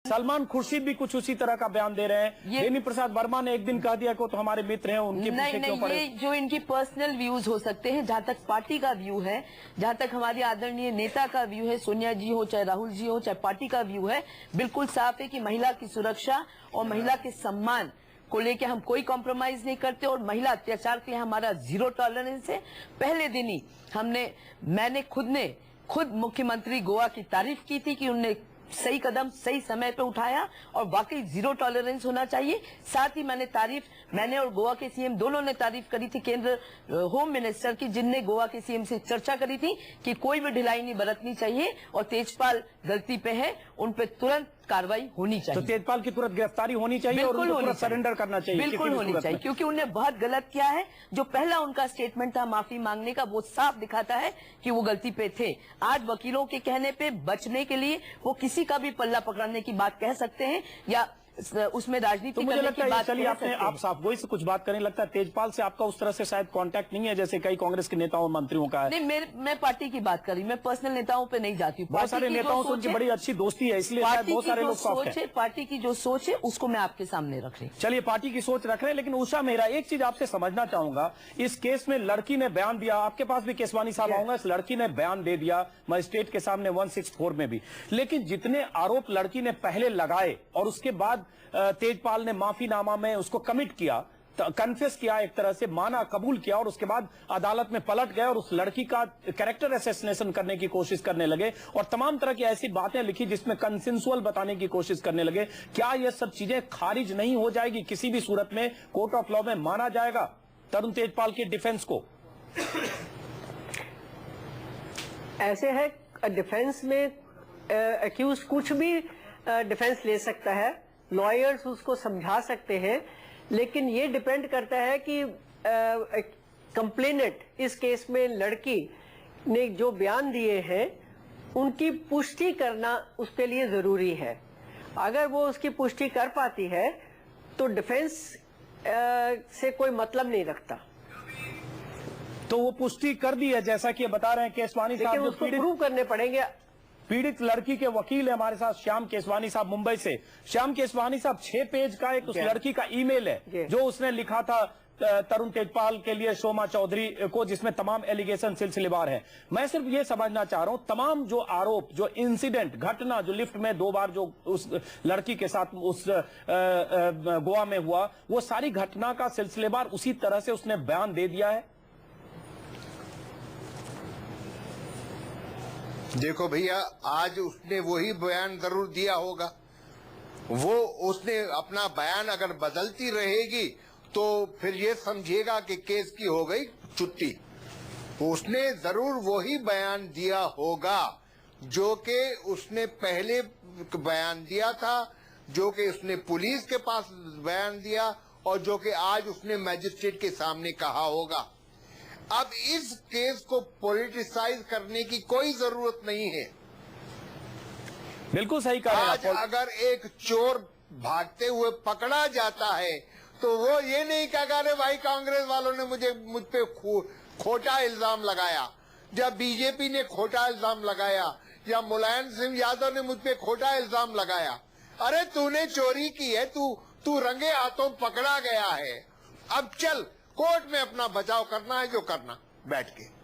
सलमान खुर्शीद भी कुछ उसी तरह का बयान दे रहे हैं। बेनी प्रसाद वर्मा ने एक दिन कह दिया को तो हमारे मित्र हैं, उनके पीछे क्यों पड़े? ये जो इनकी पर्सनल व्यूज हो सकते हैं, जहाँ तक पार्टी का व्यू है, जहाँ तक हमारी आदरणीय नेता का व्यू है, सोनिया जी हो चाहे राहुल जी हो चाहे पार्टी का व्यू है, बिल्कुल साफ है कि महिला की सुरक्षा और महिला के सम्मान को लेके हम कोई कॉम्प्रोमाइज नहीं करते और महिला अत्याचार के लिए हमारा जीरो टॉलरेंस है। पहले दिन ही मैंने खुद मुख्यमंत्री गोवा की तारीफ की थी कि उनने सही कदम सही समय पे उठाया और वाकई जीरो टॉलरेंस होना चाहिए। साथ ही मैंने और गोवा के सीएम दोनों ने तारीफ करी थी केंद्र होम मिनिस्टर की, जिनने गोवा के सीएम से चर्चा करी थी कि कोई भी ढिलाई नहीं बरतनी चाहिए और तेजपाल गलती पे है, उन पे तुरंत कार्रवाई होनी चाहिए। तो तेजपाल की तुरंत गिरफ्तारी होनी चाहिए और उनको तुरंत सरेंडर करना चाहिए। बिल्कुल होनी चाहिए, क्योंकि उन्होंने बहुत गलत किया है। जो पहला उनका स्टेटमेंट था माफी मांगने का, वो साफ दिखाता है कि वो गलती पे थे। आज वकीलों के कहने पे बचने के लिए वो किसी का भी पल्ला पकड़ने की बात कह सकते हैं या उसमें राजनीति तो मुझे लगता है, चलिए आप साफ गोई से कुछ बात करें, लगता है तेजपाल से आपका उस तरह से शायद कांटेक्ट नहीं है जैसे कई कांग्रेस के नेताओं और मंत्रियों का है। नहीं, मैं पार्टी की बात कर रही, मैं पर्सनल नेताओं पे नहीं जाती हूँ। बहुत सारे नेताओं से उनकी बड़ी अच्छी दोस्ती है, इसलिए बहुत सारे लोग सॉफ्ट हैं। पार्टी की जो सोच है उसको मैं आपके सामने रख रही हूँ। चलिए पार्टी की सोच रख रहे हैं, लेकिन उषा मेहरा, एक चीज आपसे समझना चाहूंगा, इस केस में लड़की ने बयान दिया, आपके पास भी केसवानी साहब आऊंगा, इस लड़की ने बयान दे दिया मजिस्ट्रेट के सामने 164 में भी, लेकिन जितने आरोप लड़की ने पहले लगाए और उसके बाद तेजपाल ने माफीनामा में उसको कमिट किया, कन्फेस किया, एक तरह से माना, कबूल किया और उसके बाद अदालत में पलट गए और उस लड़की का कैरेक्टर असैसिनेशन करने की कोशिश करने लगे और तमाम तरह की ऐसी बातें लिखी जिसमें कंसेंसुअल बताने की कोशिश करने लगे। क्या ये सब चीजें खारिज नहीं हो जाएगी? किसी भी सूरत में कोर्ट ऑफ लॉ में माना जाएगा तरुण तेजपाल के डिफेंस को? ऐसे है, डिफेंस में एक्यूज कुछ भी डिफेंस ले सकता है, लॉयर्स उसको समझा सकते हैं, लेकिन ये डिपेंड करता है कि कंप्लेनेंट, इस केस में लड़की ने जो बयान दिए हैं उनकी पुष्टि करना उसके लिए जरूरी है। अगर वो उसकी पुष्टि कर पाती है तो डिफेंस से कोई मतलब नहीं रखता। तो वो पुष्टि कर दी है जैसा कि बता रहे हैं केसवानी साहब, उसको प्रूव करने पड़ेंगे। पीड़ित लड़की के वकील है हमारे साथ श्याम केसवानी साहब मुंबई से। श्याम केसवानी साहब, 6 पेज का एक उस लड़की का ईमेल है जो उसने लिखा था तरुण तेजपाल के लिए शोमा चौधरी को, जिसमें तमाम एलिगेशन सिलसिलेवार है। मैं सिर्फ ये समझना चाह रहा हूं, तमाम जो आरोप, जो इंसिडेंट, घटना जो लिफ्ट में 2 बार जो उस लड़की के साथ उस गोवा में हुआ, वो सारी घटना का सिलसिलेवार उसी तरह से उसने बयान दे दिया है। देखो भैया, आज उसने वही बयान जरूर दिया होगा। वो उसने अपना बयान अगर बदलती रहेगी तो फिर ये समझिएगा कि केस की हो गई छुट्टी। उसने जरूर वही बयान दिया होगा जो कि उसने पहले बयान दिया था, जो कि उसने पुलिस के पास बयान दिया और जो कि आज उसने मैजिस्ट्रेट के सामने कहा होगा। अब इस केस को पॉलिटिसाइज करने की कोई जरूरत नहीं है। बिल्कुल सही कहा। आज अगर एक चोर भागते हुए पकड़ा जाता है तो वो ये नहीं कहेगा अरे भाई कांग्रेस वालों ने मुझ पे खोटा इल्जाम लगाया, जब बीजेपी ने खोटा इल्जाम लगाया या मुलायम सिंह यादव ने मुझ पे खोटा इल्जाम लगाया। अरे तूने चोरी की है, तू रंगे हाथों पकड़ा गया है, अब चल कोर्ट में अपना बचाव करना है जो करना, बैठ के।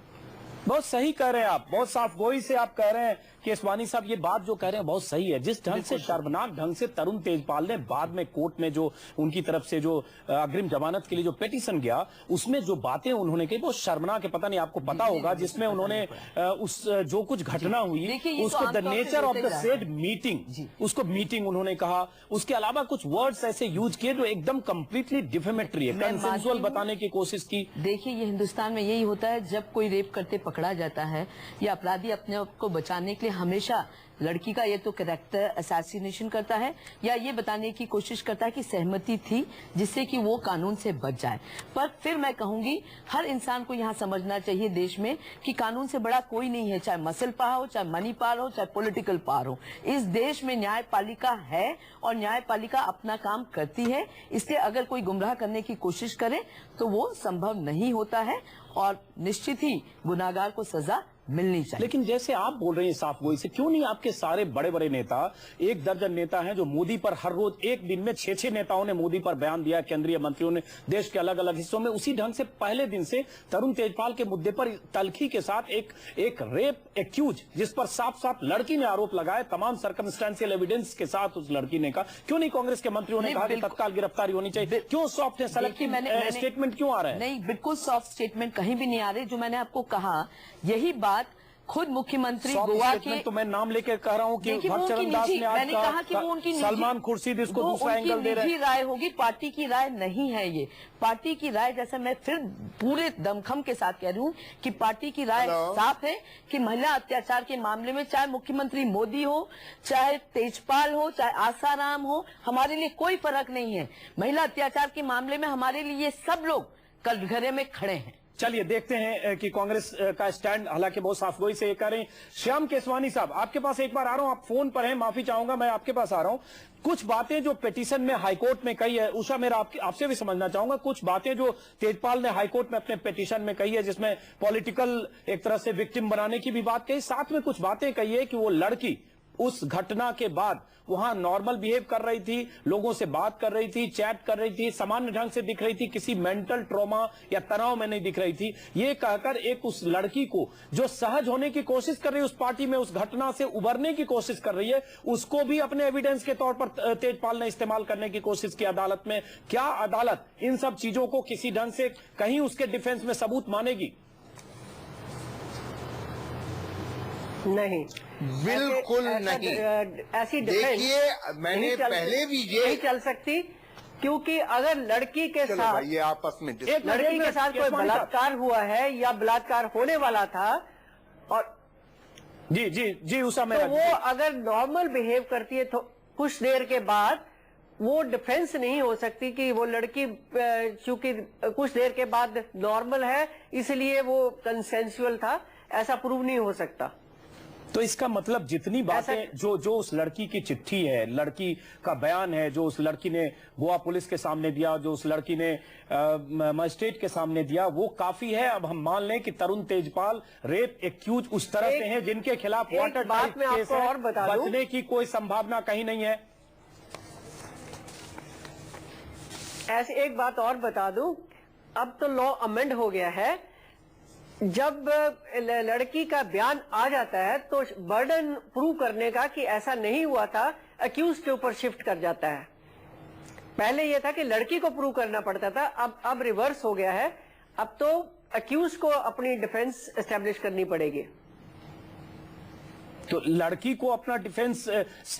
बहुत सही कह रहे हैं आप, बहुत साफ गोई से आप कह रहे हैं केसवानी साहब, ये बात जो कह रहे हैं बहुत सही है। जिस ढंग से, शर्मनाक ढंग से तरुण तेजपाल ने बाद में कोर्ट में जो उनकी तरफ से जो अग्रिम जमानत के लिए जो पिटीशन गया, उसमें जो बातें उन्होंने कही बहुत शर्मनाक है। पता नहीं आपको पता होगा, जिसमें उन्होंने उस जो कुछ घटना हुई उसको the nature of the said meeting, उसको मीटिंग उन्होंने कहा। उसके अलावा कुछ वर्ड्स ऐसे यूज किए जो एकदम कंप्लीटली डिफेमेटरी है, कंसेंसुअल बताने की कोशिश की। देखिए, ये हिंदुस्तान में यही होता है, जब कोई रेप करते पकड़ा जाता है या अपराधी अपने आप को बचाने के लिए हमेशा लड़की का ये तो कैरेक्टर असैसिनेशन करता है या ये बताने की कोशिश करता है कि सहमति थी जिससे कि वो कानून से बच जाए। पर फिर मैं कहूंगी, हर इंसान को यहाँ समझना चाहिए देश में कि कानून से बड़ा कोई नहीं है, चाहे मसल पावर हो, चाहे मनी पावर हो, चाहे पॉलिटिकल पावर हो। इस देश में न्यायपालिका है और न्यायपालिका अपना काम करती है। इसलिए अगर कोई गुमराह करने की कोशिश करे तो वो संभव नहीं होता है और निश्चित ही गुनाहगार को सजा मिलनी चाहिए। लेकिन जैसे आप बोल रहे हैं साफ गोई से, क्यों नहीं आपके सारे बड़े बड़े नेता, 1 दर्जन नेता हैं जो मोदी पर हर रोज एक दिन में 6-6 नेताओं ने मोदी पर बयान दिया, केंद्रीय मंत्रियों ने देश के अलग अलग हिस्सों में, उसी ढंग से पहले दिन से तरुण तेजपाल के मुद्दे पर तल्खी के साथ एक रेप एक्यूज, जिस पर साफ साफ लड़की ने आरोप लगाया, तमाम सर्कमस्टेंशियल एविडेंस के साथ उस लड़की ने कहा, क्यों नहीं कांग्रेस के मंत्रियों ने कहा कि तत्काल गिरफ्तारी होनी चाहिए? क्यों सॉफ्ट है, सेलेक्टिव स्टेटमेंट क्यों आ रहा है? नहीं, बिल्कुल सॉफ्ट स्टेटमेंट कहीं भी नहीं आ रहे। जो मैंने आपको कहा, यही बात खुद मुख्यमंत्री गोवा के, तो मैं नाम लेके कह रहा हूँ कि भक्तचरण दास ने आज मैंने कहा कि वो उनकी सलमान खुर्शीद इसको दूसरा एंगल दे रहे हैं। राय होगी, पार्टी की राय नहीं है ये। पार्टी की राय, जैसा मैं फिर पूरे दमखम के साथ कह रही हूँ कि पार्टी की राय साफ है कि महिला अत्याचार के मामले में चाहे मुख्यमंत्री मोदी हो, चाहे तेजपाल हो, चाहे आसाराम हो, हमारे लिए कोई फर्क नहीं है। महिला अत्याचार के मामले में हमारे लिए सब लोग कटघरे में खड़े हैं। चलिए देखते हैं कि कांग्रेस का स्टैंड, हालांकि बहुत साफगोई से ये कह रहे हैं। श्याम केसवानी साहब, आपके पास एक बार आ रहा हूं, आप फोन पर हैं, माफी चाहूंगा, मैं आपके पास आ रहा हूं। कुछ बातें जो पिटीशन में हाईकोर्ट में कही है, उषा मेरा आपसे भी समझना चाहूंगा, कुछ बातें जो तेजपाल ने हाईकोर्ट में अपने पिटीशन में कही है, जिसमें पॉलिटिकल एक तरह से विक्टिम बनाने की भी बात कही, साथ में कुछ बातें कही है कि वो लड़की उस घटना के बाद वहां नॉर्मल बिहेव कर रही थी, लोगों से बात कर रही थी, चैट कर रही थी, सामान्य ढंग से दिख रही थी, किसी मेंटल ट्रॉमा या तनाव में नहीं दिख रही थी। ये कहकर एक उस लड़की को जो सहज होने की कोशिश कर रही है, उस पार्टी में उस घटना से उबरने की कोशिश कर रही है, उसको भी अपने एविडेंस के तौर पर तेजपाल ने इस्तेमाल करने की कोशिश की अदालत में। क्या अदालत इन सब चीजों को किसी ढंग से कहीं उसके डिफेंस में सबूत मानेगी? नहीं, बिल्कुल नहीं। ऐसी देखिए, मैंने पहले भी ये नहीं चल सकती, क्योंकि अगर लड़की के साथ ये आपस में लड़की के साथ कोई बलात्कार हुआ है या बलात्कार होने वाला था, और जी जी जी उषा मेरा, तो वो अगर नॉर्मल बिहेव करती है तो कुछ देर के बाद वो डिफेंस नहीं हो सकती कि वो लड़की चूंकि कुछ देर के बाद नॉर्मल है इसलिए वो कंसेंसुअल था, ऐसा प्रूव नहीं हो सकता। तो इसका मतलब जितनी बातें जो उस लड़की की चिट्ठी है, लड़की का बयान है, जो उस लड़की ने गोवा पुलिस के सामने दिया, जो उस लड़की ने मजिस्ट्रेट के सामने दिया, वो काफी है। अब हम मान लें कि तरुण तेजपाल रेप एक्यूज उस तरह से हैं जिनके खिलाफ वाटर टाइप केस है, और बचने की कोई संभावना कहीं नहीं है। ऐसे एक बात और बता दूं, अब तो लॉ अमेंड हो गया है, जब लड़की का बयान आ जाता है तो बर्डन प्रूव करने का कि ऐसा नहीं हुआ था अक्यूज के ऊपर शिफ्ट कर जाता है। पहले यह था कि लड़की को प्रूव करना पड़ता था, अब रिवर्स हो गया है। अब तो अक्यूज को अपनी डिफेंस एस्टेब्लिश करनी पड़ेगी। तो लड़की को अपना डिफेंस,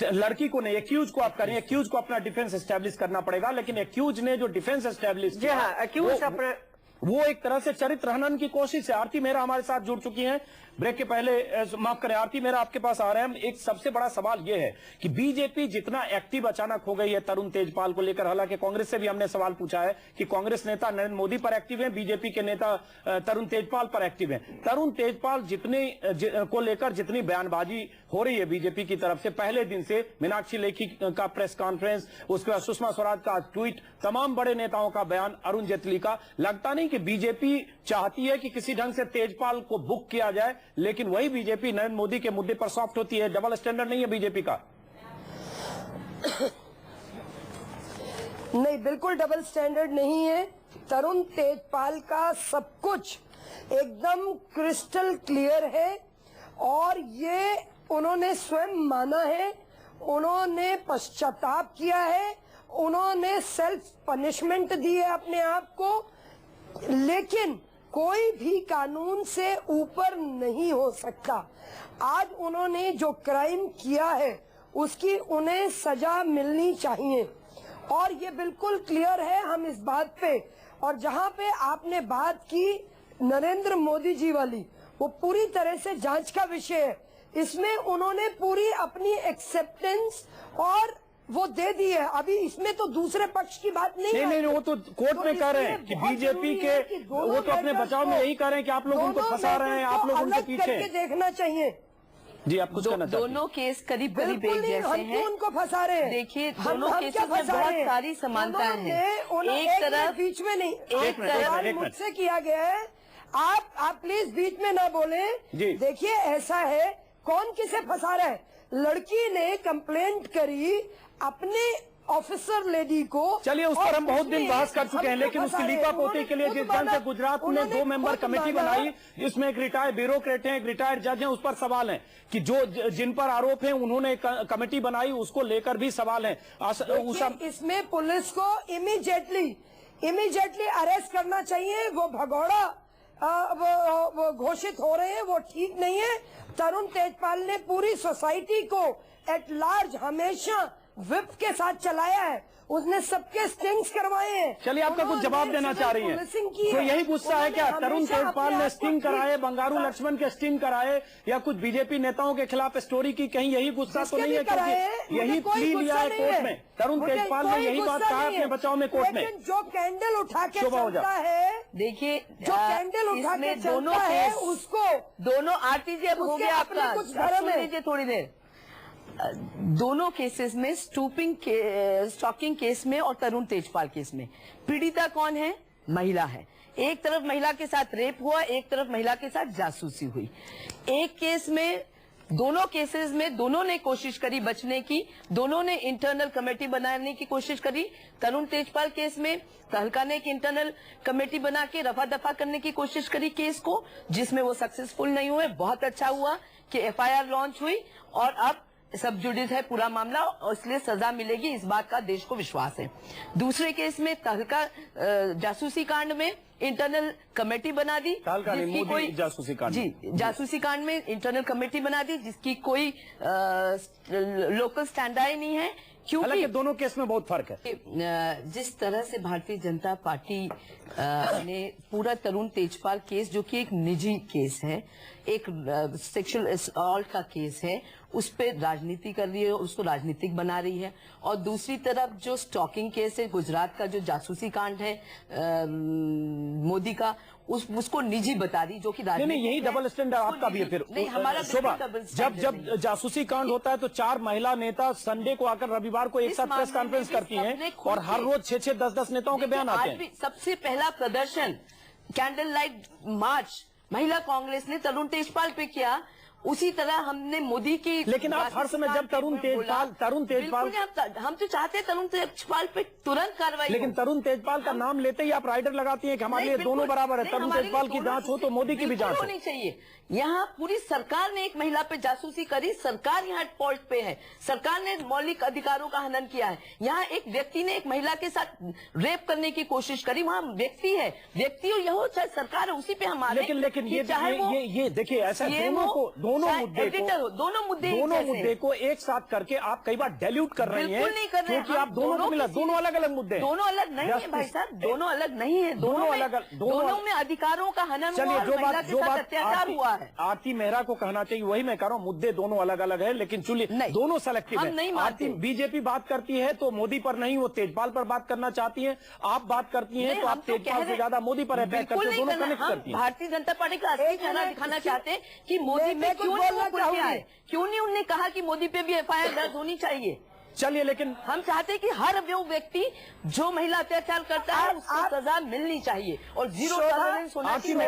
लड़की को नहीं, एक्यूज को आप करें, एक्यूज को अपना डिफेंस एस्टेब्लिश करना पड़ेगा। लेकिन एक्यूज ने जो डिफेंस एस्टेब्लिश जी हाँ, एक्यूज अपना वो एक तरह से चरित्र हनन की कोशिश है। आरती मेहरा हमारे साथ जुड़ चुकी हैं ब्रेक के पहले, माफ करें आरती मेहरा आपके पास आ रहे हैं। एक सबसे बड़ा सवाल यह है कि बीजेपी जितना एक्टिव अचानक हो गई है तरुण तेजपाल को लेकर, हालांकि कांग्रेस से भी हमने सवाल पूछा है कि कांग्रेस नेता नरेंद्र मोदी पर एक्टिव है, बीजेपी के नेता तरुण तेजपाल पर एक्टिव है। तरुण तेजपाल को लेकर जितनी बयानबाजी हो रही है बीजेपी की तरफ से, पहले दिन से मीनाक्षी लेखी का प्रेस कॉन्फ्रेंस, उसके बाद सुषमा स्वराज का ट्वीट, तमाम बड़े नेताओं का बयान, अरुण जेटली का, लगता नहीं कि बीजेपी चाहती है कि किसी ढंग से तेजपाल को बुक किया जाए, लेकिन वही बीजेपी नरेंद्र मोदी के मुद्दे पर सॉफ्ट होती है। डबल स्टैंडर्ड नहीं है बीजेपी का? नहीं, बिल्कुल डबल स्टैंडर्ड नहीं है। तरुण तेजपाल का सब कुछ एकदम क्रिस्टल क्लियर है और ये उन्होंने स्वयं माना है, उन्होंने पश्चाताप किया है, उन्होंने सेल्फ पनिशमेंट दी है अपने आप को। लेकिन कोई भी कानून से ऊपर नहीं हो सकता। आज उन्होंने जो क्राइम किया है उसकी उन्हें सजा मिलनी चाहिए और ये बिल्कुल क्लियर है हम इस बात पे। और जहां पे आपने बात की नरेंद्र मोदी जी वाली, वो पूरी तरह से जांच का विषय है। इसमें उन्होंने पूरी अपनी एक्सेप्टेंस और वो दे दी है। अभी इसमें तो दूसरे पक्ष की बात नहीं, वो तो कोर्ट में कह रहे हैं कि बीजेपी के, वो तो अपने बचाव में यही कह रहे हैं कि आप लोग उनको फंसा रहे हैं, आप लोग उनके पीछे देखना चाहिए। जी आप कुछ कहना चाहते हैं? दोनों केस करीब करीब एक जैसे हैं। उनको फंसा रहे हैं। देखिए दोनों केसेस में बहुत सारी समानताएं हैं। एक तरफ बीच में नहीं, एक तरफ मुझसे किया गया है, आप प्लीज बीच में ना बोले। जी। देखिए ऐसा है, कौन किसे फंसा रहा है? लड़की ने कंप्लेंट करी अपने ऑफिसर लेडी को। चलिए उस पर हम बहुत दिन बहस कर चुके हैं, लेकिन उसकी लीपा पोती के लिए जिस ढंग से गुजरात में 2 मेंबर कमेटी बनाई, जिसमें एक रिटायर्ड ब्यूरोक्रेट है, एक रिटायर्ड जज है, उस पर सवाल है कि जो जिन पर आरोप है उन्होंने कमेटी बनाई, उसको लेकर भी सवाल है। इसमें पुलिस को इमीडिएटली अरेस्ट करना चाहिए। वो भगोड़ा वो घोषित हो रहे हैं, वो ठीक नहीं है। तरुण तेजपाल ने पूरी सोसाइटी को एट लार्ज हमेशा विप के साथ चलाया है, उसने सबके स्टिंग्स करवाए हैं। चलिए आपका कुछ जवाब देना चाह रही है, तो यही गुस्सा है क्या? तरुण तेजपाल ने स्टिंग कराए, बंगारू लक्ष्मण के स्टिंग कराए, या कुछ बीजेपी नेताओं के खिलाफ स्टोरी की, कहीं यही गुस्सा तो नहीं है? क्योंकि यही प्ली लिया है कोर्ट में, तरुण तेजपाल ने यही बात कहा अपने बचाव में कोर्ट में। जो कैंडल उठा के चलता है, देखिए जो कैंडल उठा के चलता है, उसको दोनों आरटीजे हो गया आपका, कुछ धर्म है। थोड़ी देर दोनों केसेस में स्टॉकिंग केस में और तरुण तेजपाल केस में पीड़िता कौन है? महिला है। एक तरफ महिला के साथ रेप हुआ, एक तरफ महिला के साथ जासूसी हुई। एक केस में, दोनों केसेस में दोनों ने कोशिश करी बचने की, दोनों ने इंटरनल कमेटी बनाने की कोशिश करी। तरुण तेजपाल केस में तहलका ने एक इंटरनल कमेटी बना के रफा दफा करने की कोशिश करी केस को, जिसमें वो सक्सेसफुल नहीं हुए। बहुत अच्छा हुआ कि एफआईआर लॉन्च हुई और अब सब जुडिस है पूरा मामला, और इसलिए सजा मिलेगी, इस बात का देश को विश्वास है। दूसरे केस में तहलका जासूसी कांड में इंटरनल कमेटी बना दी, जिसकी कोई जासूसी कांड, जी जासूसी कांड में इंटरनल कमेटी बना दी, जिसकी कोई लोकल स्टैंडर्ड नहीं है, क्योंकि दोनों केस में बहुत फर्क है। जिस तरह से भारतीय जनता पार्टी ने पूरा तरुण तेजपाल केस, जो कि एक निजी केस है, एक सेक्सुअल असॉल्ट का केस है, उस पे राजनीति कर रही है, उसको राजनीतिक बना रही है। और दूसरी तरफ जो स्टॉकिंग केस है, गुजरात का जो जासूसी कांड है मोदी का, उसको निजी बता रही, जो कि नहीं, यही डबल स्टैंडर्ड आपका भी है। फिर नहीं, हमारा शोभा, जब जासूसी कांड होता है तो 4 महिला नेता संडे को आकर रविवार को एक साथ प्रेस कॉन्फ्रेंस करती हैं, और हर रोज 6-6, 10-10 नेताओं के बयान आते हैं। सबसे पहला प्रदर्शन कैंडल लाइट मार्च महिला कांग्रेस ने तरुण तेजपाल पे किया, उसी तरह हमने मोदी की। लेकिन आप हर समय जब तरुण तेजपाल हम तो चाहते हैं तरुण तेजपाल पे तुरंत कार्रवाई, लेकिन तरुण तेजपाल का नाम लेते ही आप राइडर लगाती हैं कि हमारे लिए दोनों बराबर है। तरुण तेजपाल की जांच हो तो मोदी की भी जांच होनी चाहिए। यहाँ पूरी सरकार ने एक महिला पे जासूसी करी, सरकार यहाँ फॉल्ट पे है, सरकार ने मौलिक अधिकारों का हनन किया है। यहाँ एक व्यक्ति ने एक महिला के साथ रेप करने की कोशिश करी, वहाँ व्यक्ति है, व्यक्ति और यह चाहे सरकार है, उसी पे हम आ रहे हैं। लेकिन ये देखिए, ऐसा दोनों मुद्दे को एक साथ करके आप कई बार डाइल्यूट कर रही हैं, क्योंकि आप दोनों को मिला, दोनों अलग अलग मुद्दे, दोनों अलग नहीं है भाई साहब, दोनों अलग नहीं है, दोनों में अधिकारों का हनन हुआ और महिला के साथ अत्याचार हुआ है। आरती मेहरा को कहना चाहिए, वही मैं कह रहा हूँ, मुद्दे दोनों अलग अलग है, लेकिन चलिए दोनों सेलेक्टिव है। आरती बीजेपी बात करती है तो मोदी पर नहीं, वो तेजपाल पर बात करना चाहती है। आप बात करती हैं तो आप तेजपाल से ज्यादा मोदी पर अटैक करते हैं, दोनों कनेक्ट करती हैं। भारतीय जनता पार्टी का असली चेहरा दिखाना चाहते हैं कि मोदी पे क्यों नहीं उन्होंने कहा कि मोदी पे भी एफआईआर दर्ज होनी चाहिए। चलिए, लेकिन हम चाहते हैं कि हर वो व्यक्ति जो महिला अत्याचार करता है उसको सजा मिलनी चाहिए और 0 टॉलरेंस होना चाहिए।